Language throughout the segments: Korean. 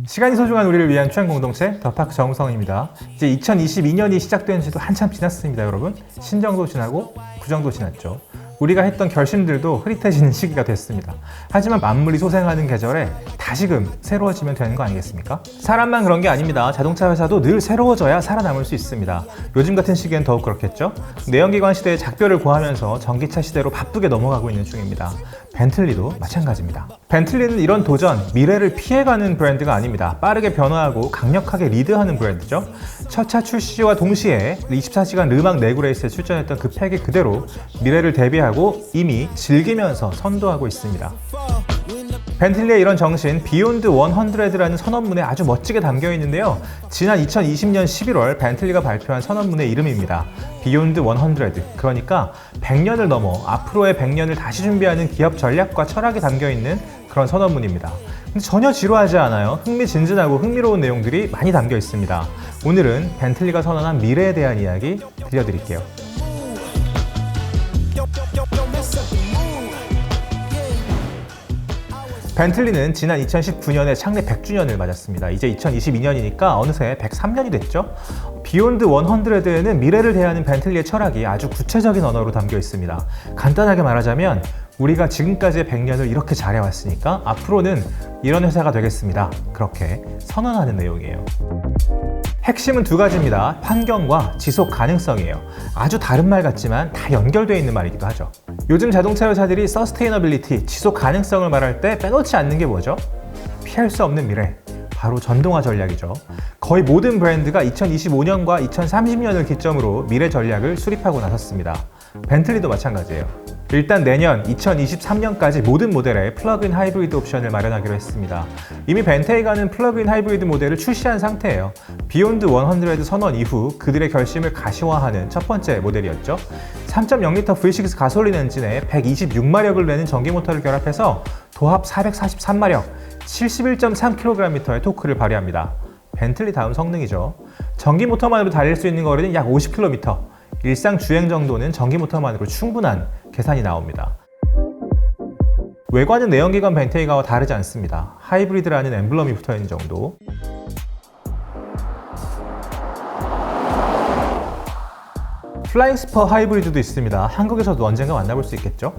시간이 소중한 우리를 위한 취향 공동체 더파크 정우성입니다. 이제 2022년이 시작된 지도 한참 지났습니다, 여러분. 신정도 지나고 구정도 지났죠. 우리가 했던 결심들도 흐릿해지는 시기가 됐습니다. 하지만 만물이 소생하는 계절에 다시금 새로워지면 되는 거 아니겠습니까? 사람만 그런 게 아닙니다. 자동차 회사도 늘 새로워져야 살아남을 수 있습니다. 요즘 같은 시기엔 더욱 그렇겠죠? 내연기관 시대의 작별을 고하면서 전기차 시대로 바쁘게 넘어가고 있는 중입니다. 벤틀리도 마찬가지입니다. 벤틀리는 이런 도전, 미래를 피해가는 브랜드가 아닙니다. 빠르게 변화하고 강력하게 리드하는 브랜드죠. 첫 차 출시와 동시에 24시간 르망 내구 레이스에 출전했던 그 패기 그대로 미래를 대비하고 이미 즐기면서 선도하고 있습니다. 벤틀리의 이런 정신, 비욘드 100라는 선언문에 아주 멋지게 담겨 있는데요. 지난 2020년 11월 벤틀리가 발표한 선언문의 이름입니다. 비욘드 100, 그러니까 100년을 넘어 앞으로의 100년을 다시 준비하는 기업 전략과 철학이 담겨 있는 그런 선언문입니다. 근데 전혀 지루하지 않아요. 흥미진진하고 흥미로운 내용들이 많이 담겨 있습니다. 오늘은 벤틀리가 선언한 미래에 대한 이야기 들려드릴게요. 벤틀리는 지난 2019년에 창립 100주년을 맞았습니다. 이제 2022년이니까 어느새 103년이 됐죠. 비욘드 100에는 미래를 대하는 벤틀리의 철학이 아주 구체적인 언어로 담겨 있습니다. 간단하게 말하자면 우리가 지금까지의 100년을 이렇게 잘해왔으니까 앞으로는 이런 회사가 되겠습니다. 그렇게 선언하는 내용이에요. 핵심은 두 가지입니다. 환경과 지속 가능성이에요. 아주 다른 말 같지만 다 연결되어 있는 말이기도 하죠. 요즘 자동차 회사들이 서스테이너빌리티, 지속 가능성을 말할 때 빼놓지 않는 게 뭐죠? 피할 수 없는 미래, 바로 전동화 전략이죠. 거의 모든 브랜드가 2025년과 2030년을 기점으로 미래 전략을 수립하고 나섰습니다. 벤틀리도 마찬가지예요. 일단 내년 2023년까지 모든 모델에 플러그인 하이브리드 옵션을 마련하기로 했습니다. 이미 벤테이가는 플러그인 하이브리드 모델을 출시한 상태예요. 비욘드 100 선언 이후 그들의 결심을 가시화하는 첫 번째 모델이었죠. 3.0L V6 가솔린 엔진에 126마력을 내는 전기 모터를 결합해서 도합 443마력, 71.3kgm의 토크를 발휘합니다. 벤틀리 다음 성능이죠. 전기 모터만으로 달릴 수 있는 거리는 약 50km. 일상 주행 정도는 전기 모터만으로 충분한 계산이 나옵니다. 외관은 내연기관 벤테이가와 다르지 않습니다. 하이브리드라는 엠블럼이 붙어있는 정도. 플라잉 스퍼 하이브리드도 있습니다. 한국에서도 언젠가 만나볼 수 있겠죠?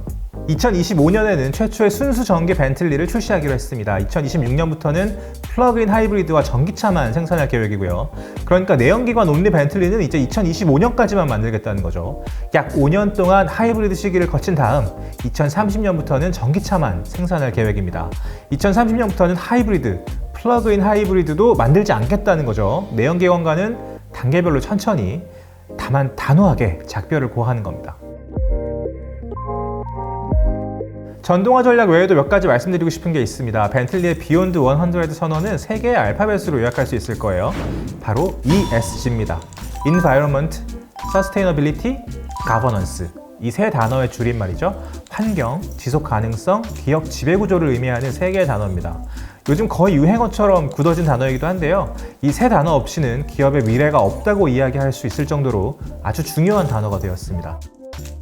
2025년에는 최초의 순수 전기 벤틀리를 출시하기로 했습니다. 2026년부터는 플러그인 하이브리드와 전기차만 생산할 계획이고요. 그러니까 내연기관 온리 벤틀리는 이제 2025년까지만 만들겠다는 거죠. 약 5년 동안 하이브리드 시기를 거친 다음 2030년부터는 전기차만 생산할 계획입니다. 2030년부터는 하이브리드, 플러그인 하이브리드도 만들지 않겠다는 거죠. 내연기관과는 단계별로 천천히, 다만 단호하게 작별을 고하는 겁니다. 전동화 전략 외에도 몇 가지 말씀드리고 싶은 게 있습니다. 벤틀리의 비욘드 100 선언은 3개의 알파벳으로 요약할 수 있을 거예요. 바로 ESG입니다. Environment, Sustainability, Governance. 이 세 단어의 줄임말이죠. 환경, 지속 가능성, 기업 지배구조를 의미하는 3개의 단어입니다. 요즘 거의 유행어처럼 굳어진 단어이기도 한데요. 이 세 단어 없이는 기업의 미래가 없다고 이야기할 수 있을 정도로 아주 중요한 단어가 되었습니다.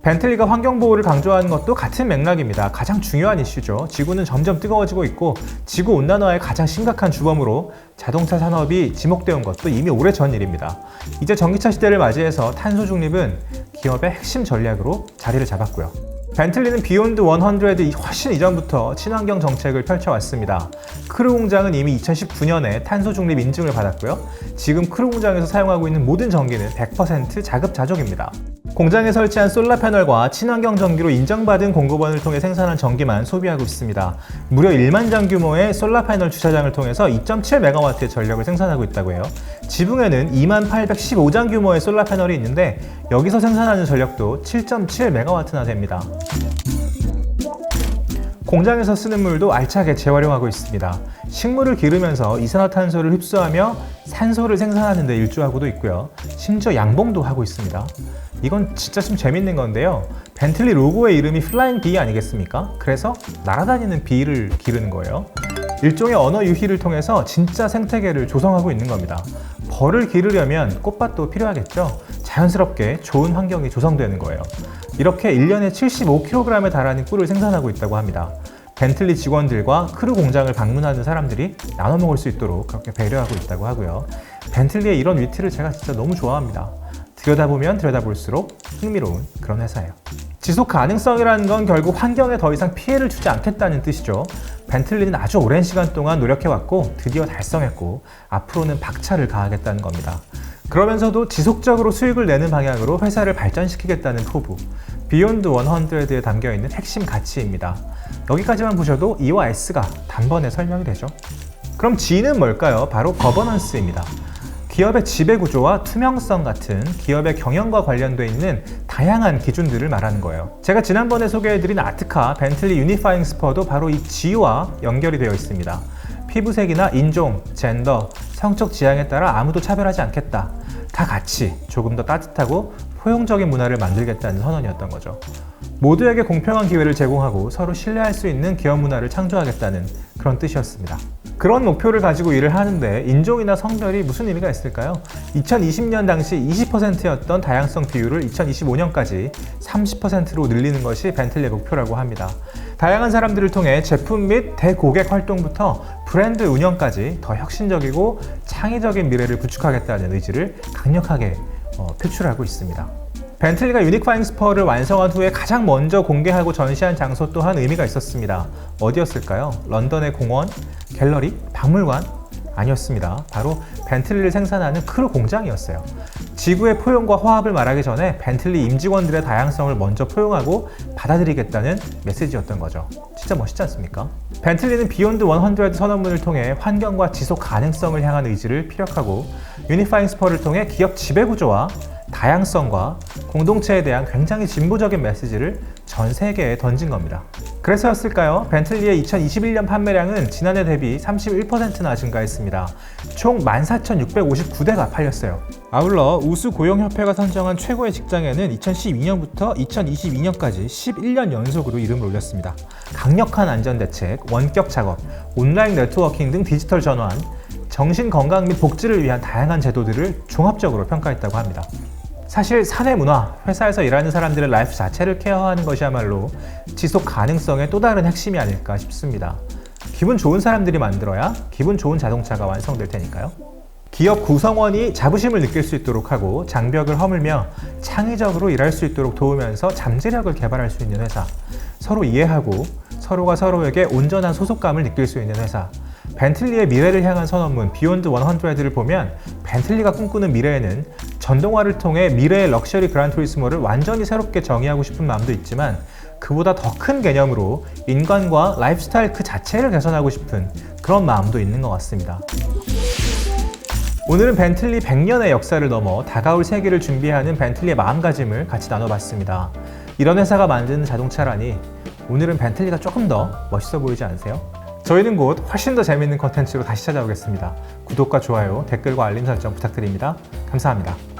벤틀리가 환경보호를 강조하는 것도 같은 맥락입니다. 가장 중요한 이슈죠. 지구는 점점 뜨거워지고 있고 지구온난화의 가장 심각한 주범으로 자동차 산업이 지목되어 온 것도 이미 오래전 일입니다. 이제 전기차 시대를 맞이해서 탄소 중립은 기업의 핵심 전략으로 자리를 잡았고요. 벤틀리는 비욘드 100이 훨씬 이전부터 친환경 정책을 펼쳐왔습니다. 크루 공장은 이미 2019년에 탄소 중립 인증을 받았고요. 지금 크루 공장에서 사용하고 있는 모든 전기는 100% 자급자족입니다. 공장에 설치한 솔라 패널과 친환경 전기로 인정받은 공급원을 통해 생산한 전기만 소비하고 있습니다. 무려 1만 장 규모의 솔라 패널 주차장을 통해서 2.7MW의 전력을 생산하고 있다고 해요. 지붕에는 2815장 규모의 솔라 패널이 있는데 여기서 생산하는 전력도 7.7MW나 됩니다. 공장에서 쓰는 물도 알차게 재활용하고 있습니다. 식물을 기르면서 이산화탄소를 흡수하며 산소를 생산하는 데 일조하고도 있고요. 심지어 양봉도 하고 있습니다. 이건 진짜 좀 재밌는 건데요. 벤틀리 로고의 이름이 플라잉 비 아니겠습니까? 그래서 날아다니는 비를 기르는 거예요. 일종의 언어 유희를 통해서 진짜 생태계를 조성하고 있는 겁니다. 벌을 기르려면 꽃밭도 필요하겠죠? 자연스럽게 좋은 환경이 조성되는 거예요. 이렇게 1년에 75kg에 달하는 꿀을 생산하고 있다고 합니다. 벤틀리 직원들과 크루 공장을 방문하는 사람들이 나눠 먹을 수 있도록 그렇게 배려하고 있다고 하고요. 벤틀리의 이런 위트를 제가 진짜 너무 좋아합니다. 들여다보면 들여다볼수록 흥미로운 그런 회사예요. 지속 가능성이라는 건 결국 환경에 더 이상 피해를 주지 않겠다는 뜻이죠. 벤틀리는 아주 오랜 시간 동안 노력해왔고 드디어 달성했고 앞으로는 박차를 가하겠다는 겁니다. 그러면서도 지속적으로 수익을 내는 방향으로 회사를 발전시키겠다는 포부, 비욘드 100에 담겨있는 핵심 가치입니다. 여기까지만 보셔도 E와 S가 단번에 설명이 되죠. 그럼 G는 뭘까요? 바로 거버넌스입니다. 기업의 지배구조와 투명성 같은 기업의 경영과 관련돼 있는 다양한 기준들을 말하는 거예요. 제가 지난번에 소개해드린 아트카 벤틀리 유니파잉 스퍼도 바로 이 G와 연결이 되어 있습니다. 피부색이나 인종, 젠더, 성적 지향에 따라 아무도 차별하지 않겠다. 다 같이 조금 더 따뜻하고 포용적인 문화를 만들겠다는 선언이었던 거죠. 모두에게 공평한 기회를 제공하고 서로 신뢰할 수 있는 기업 문화를 창조하겠다는 그런 뜻이었습니다. 그런 목표를 가지고 일을 하는데 인종이나 성별이 무슨 의미가 있을까요? 2020년 당시 20%였던 다양성 비율을 2025년까지 30%로 늘리는 것이 벤틀리의 목표라고 합니다. 다양한 사람들을 통해 제품 및 대고객 활동부터 브랜드 운영까지 더 혁신적이고 창의적인 미래를 구축하겠다는 의지를 강력하게 표출하고 있습니다. 벤틀리가 유니파잉 스퍼를 완성한 후에 가장 먼저 공개하고 전시한 장소 또한 의미가 있었습니다. 어디였을까요? 런던의 공원, 갤러리, 박물관? 아니었습니다. 바로 벤틀리를 생산하는 크루 공장이었어요. 지구의 포용과 화합을 말하기 전에 벤틀리 임직원들의 다양성을 먼저 포용하고 받아들이겠다는 메시지였던 거죠. 진짜 멋있지 않습니까? 벤틀리는 비욘드 100 선언문을 통해 환경과 지속 가능성을 향한 의지를 피력하고 유니파잉 스퍼를 통해 기업 지배구조와 다양성과 공동체에 대한 굉장히 진보적인 메시지를 전 세계에 던진 겁니다. 그래서였을까요? 벤틀리의 2021년 판매량은 지난해 대비 31%나 증가했습니다. 총 14,659대가 팔렸어요. 아울러 우수 고용협회가 선정한 최고의 직장에는 2012년부터 2022년까지 11년 연속으로 이름을 올렸습니다. 강력한 안전대책, 원격 작업, 온라인 네트워킹 등 디지털 전환, 정신 건강 및 복지를 위한 다양한 제도들을 종합적으로 평가했다고 합니다. 사실 사내 문화, 회사에서 일하는 사람들의 라이프 자체를 케어하는 것이야말로 지속 가능성의 또 다른 핵심이 아닐까 싶습니다. 기분 좋은 사람들이 만들어야 기분 좋은 자동차가 완성될 테니까요. 기업 구성원이 자부심을 느낄 수 있도록 하고 장벽을 허물며 창의적으로 일할 수 있도록 도우면서 잠재력을 개발할 수 있는 회사, 서로 이해하고 서로가 서로에게 온전한 소속감을 느낄 수 있는 회사, 벤틀리의 미래를 향한 선언문 비욘드 100를 보면 벤틀리가 꿈꾸는 미래에는 전동화를 통해 미래의 럭셔리 그란투리스모를 완전히 새롭게 정의하고 싶은 마음도 있지만 그보다 더 큰 개념으로 인간과 라이프스타일 그 자체를 개선하고 싶은 그런 마음도 있는 것 같습니다. 오늘은 벤틀리 100년의 역사를 넘어 다가올 세기를 준비하는 벤틀리의 마음가짐을 같이 나눠봤습니다. 이런 회사가 만드는 자동차라니 오늘은 벤틀리가 조금 더 멋있어 보이지 않으세요? 저희는 곧 훨씬 더 재밌는 컨텐츠로 다시 찾아오겠습니다. 구독과 좋아요, 댓글과 알림 설정 부탁드립니다. 감사합니다.